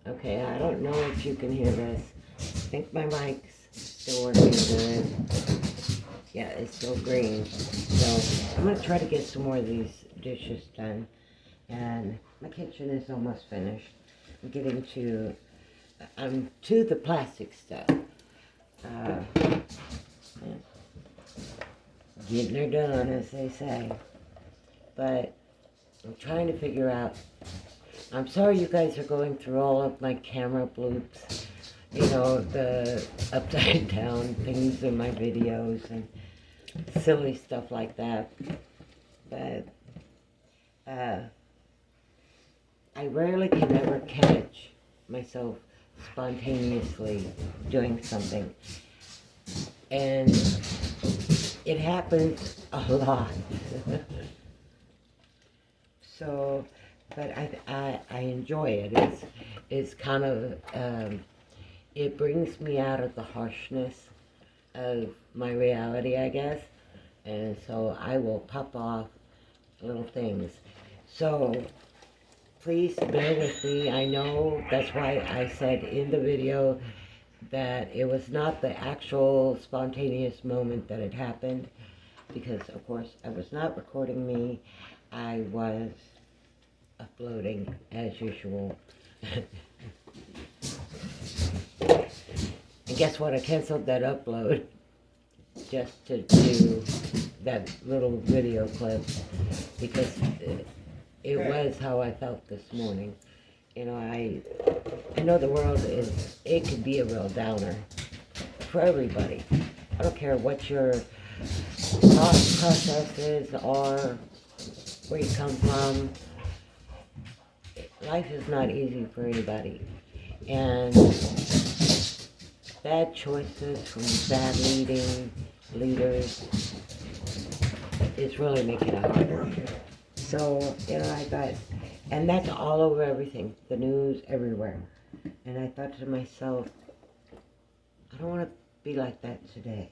Okay, I don't know if you can hear this. I think my mic's still working good. Yeah, it's still green. So I'm gonna try to get some more of these dishes done. And my kitchen is almost finished. I'm to the plastic stuff. Yeah, getting her done, as they say. But I'm trying to figure out. I'm sorry you guys are going through all of my camera bloops. You know, the upside down things in my videos and silly stuff like that. But I rarely can ever catch myself spontaneously doing something. And it happens a lot. So, but I enjoy it. It's kind of, it brings me out of the harshness of my reality, I guess. And so I will pop off little things. So please bear with me. I know that's why I said in the video that it was not the actual spontaneous moment that had happened, because of course I was not recording me. I was uploading as usual. And guess what? I canceled that upload just to do that little video clip, because it was how I felt this morning. You know, I know the world it could be a real downer for everybody. I don't care what your thought processes are, where you come from. Life is not easy for anybody. And bad choices from bad leaders is really making it harder. So, you know, I thought, and that's all over everything, the news, everywhere. And I thought to myself, I don't want to be like that today.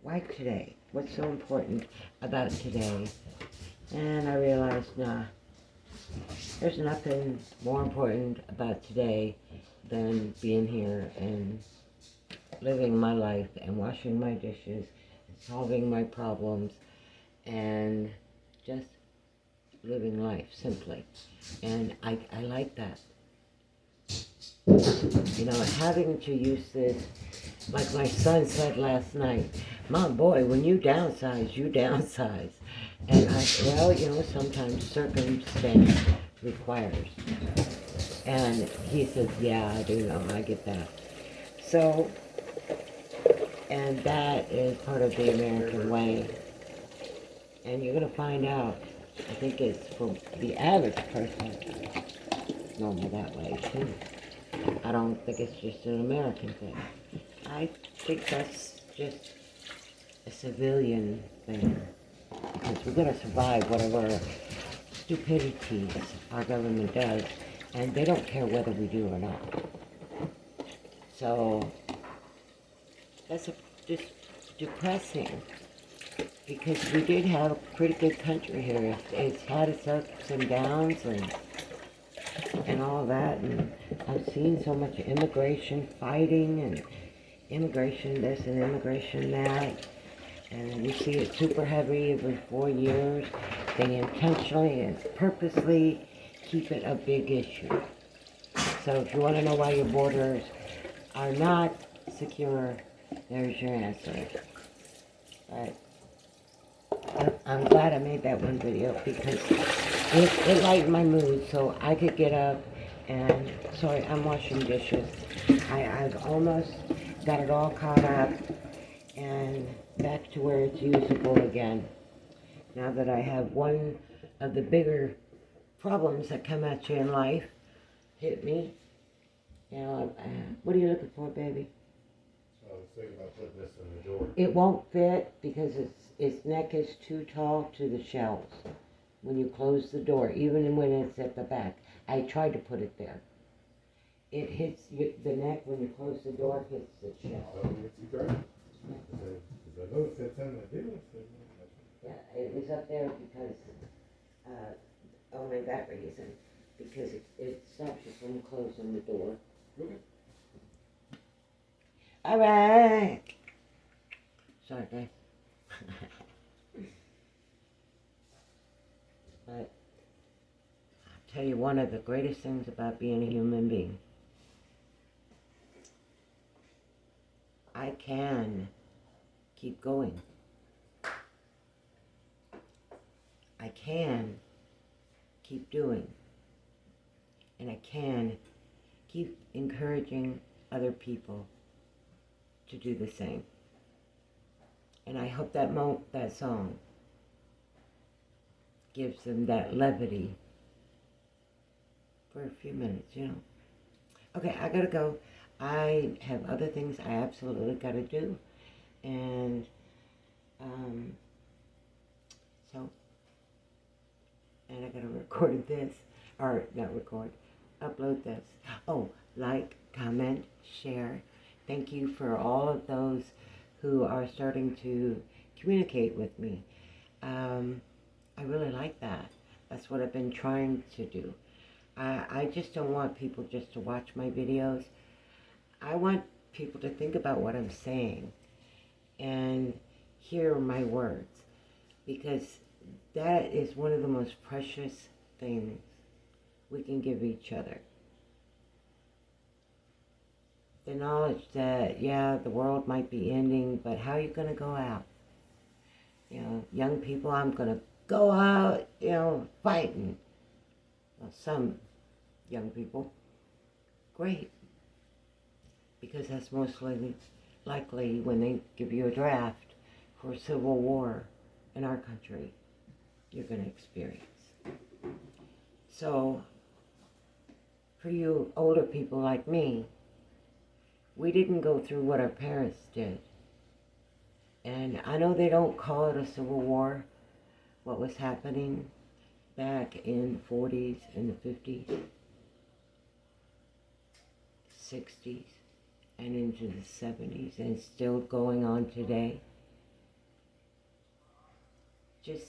Why today? What's so important about today? And I realized, nah, there's nothing more important about today than being here and living my life and washing my dishes and solving my problems and just living life simply. And I like that. You know, having to use this, like my son said last night, Mom, boy, when you downsize, you downsize. And I said, well, you know, sometimes circumstance requires. And he says, yeah, I do know, I get that. So, and that is part of the American way. And you're going to find out, I think it's for the average person, normal that way too. I don't think it's just an American thing. I think that's just a civilian thing. Because we're going to survive whatever stupidities our government does, and they don't care whether we do or not. So that's just depressing, because we did have a pretty good country here. It's had its ups and downs and all that, and I've seen so much immigration fighting and immigration this and immigration that, and we see it super heavy every 4 years. They intentionally and purposely keep it a big issue. So if you want to know why your borders are not secure, there's your answer. But I'm glad I made that one video, because it lightened my mood so I could get up and, sorry, I'm washing dishes. I've almost got it all caught up and back to where it's usable again. Now that I have one of the bigger problems that come at you in life hit me. You know, what are you looking for, baby? I was thinking about putting this in the door. It won't fit because its neck is too tall to the shelves when you close the door, even when it's at the back. I tried to put it there. It hits the neck when you close the door, hits the shelf. So it's great. Because I know it fits in the deal. Yeah, it was up there because, only that reason, because it stops you from closing the door. Okay. All right. Sorry, guys. But I'll tell you one of the greatest things about being a human being. I can keep going. I can keep doing. And I can keep encouraging other people to do the same. And I hope that song gives them that levity for a few minutes, you know. Okay, I gotta go. I have other things I absolutely gotta do. And, and I gotta record this, or not record, upload this. Oh, like, comment, share. Thank you for all of those who are starting to communicate with me. I really like that. That's what I've been trying to do. I just don't want people just to watch my videos. I want people to think about what I'm saying and hear my words, because that is one of the most precious things we can give each other. The knowledge that, yeah, the world might be ending, but how are you going to go out? You know, young people, I'm going to go out, you know, fighting. Well, some young people, great. Because that's mostly likely when they give you a draft for a civil war in our country, you're going to experience. So, for you older people like me, we didn't go through what our parents did. And I know they don't call it a civil war, what was happening back in the 40s and the 50s, 60s, and into the 70s, and still going on today. Just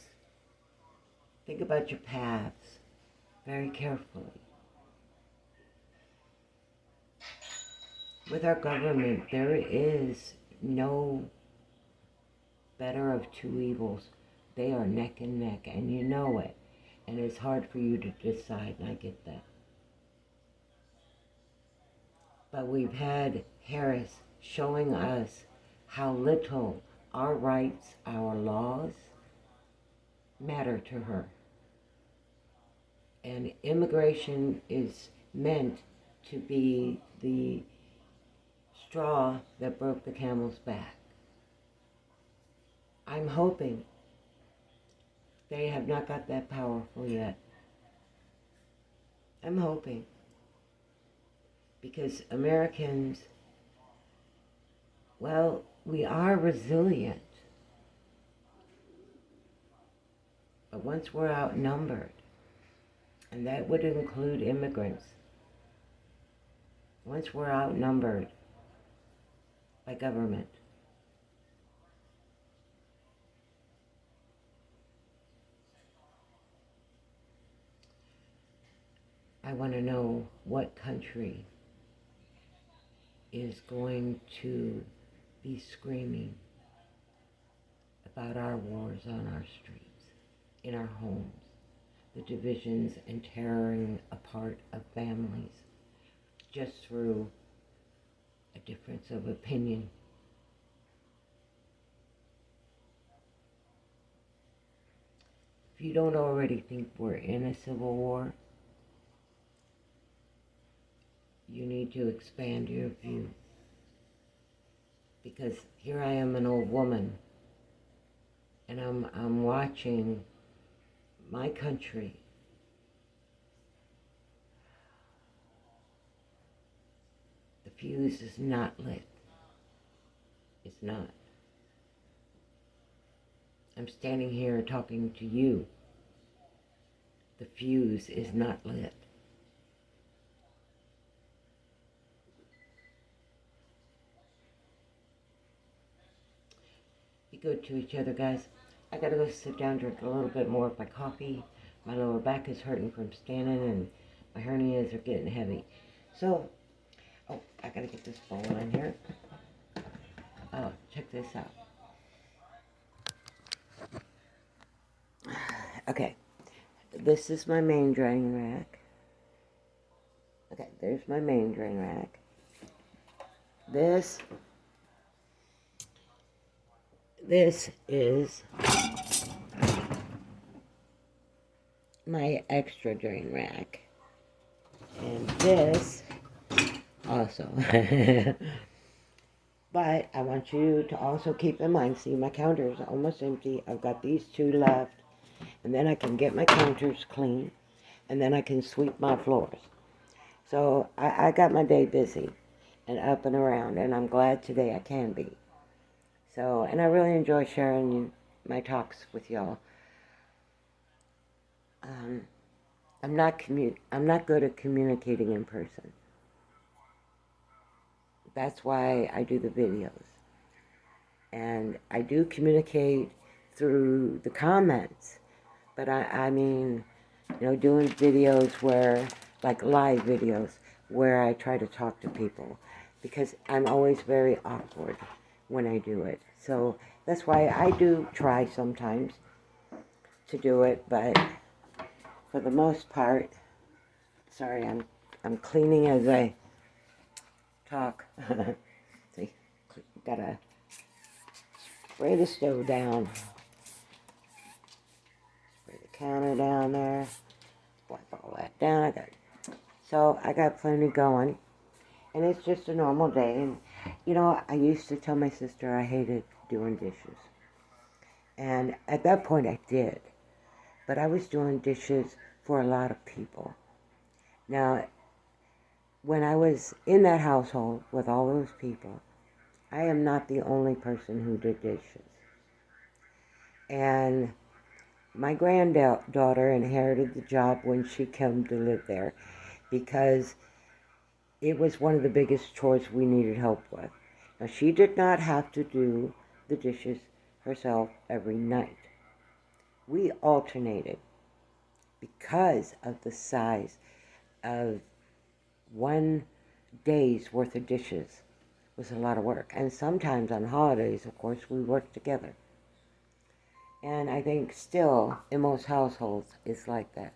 think about your paths very carefully. With our government, there is no better of two evils. They are neck and neck, and you know it. And it's hard for you to decide, and I get that. But we've had Harris showing us how little our rights, our laws, matter to her. And immigration is meant to be the straw that broke the camel's back. I'm hoping they have not got that powerful yet. I'm hoping. Because Americans, well, we are resilient. But once we're outnumbered, and that would include immigrants, once we're outnumbered by government, I want to know what country is going to be screaming about our wars on our streets, in our homes, the divisions and tearing apart of families just through a difference of opinion. If you don't already think we're in a civil war, you need to expand your view. Because here I am, an old woman, and I'm watching my country the fuse is not lit. It's not. I'm standing here talking to you. The fuse is not lit. Be good to each other, guys. I gotta go sit down, drink a little bit more of my coffee. My lower back is hurting from standing, and my hernias are getting heavy. So, oh, I gotta get this bowl in here. Oh, check this out. Okay, this is my main drain rack. Okay, there's my main drain rack. This is my extra drain rack. And this also. But I want you to also keep in mind, see, my counter is almost empty. I've got these two left. And then I can get my counters clean. And then I can sweep my floors. So I got my day busy and up and around. And I'm glad today I can be. So, and I really enjoy sharing my talks with y'all. I'm not good at communicating in person. That's why I do the videos. And I do communicate through the comments. But I mean, doing videos where, like live videos, where I try to talk to people. Because I'm always very awkward when I do it. So that's why I do try sometimes to do it. But for the most part, sorry, I'm cleaning as I talk. See, gotta spray the stove down. Spray the counter down there. Wipe all that down. So I got plenty going. And it's just a normal day. And, I used to tell my sister I hated doing dishes. And at that point I did. But I was doing dishes for a lot of people. Now, when I was in that household with all those people, I am not the only person who did dishes. And my granddaughter inherited the job when she came to live there because it was one of the biggest chores we needed help with. Now, she did not have to do the dishes herself every night. We alternated because of the size of one day's worth of dishes was a lot of work. And sometimes on holidays, of course, we worked together. And I think still, in most households, it's like that.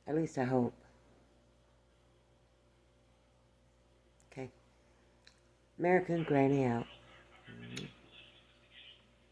At least I hope. Okay. American Granny out.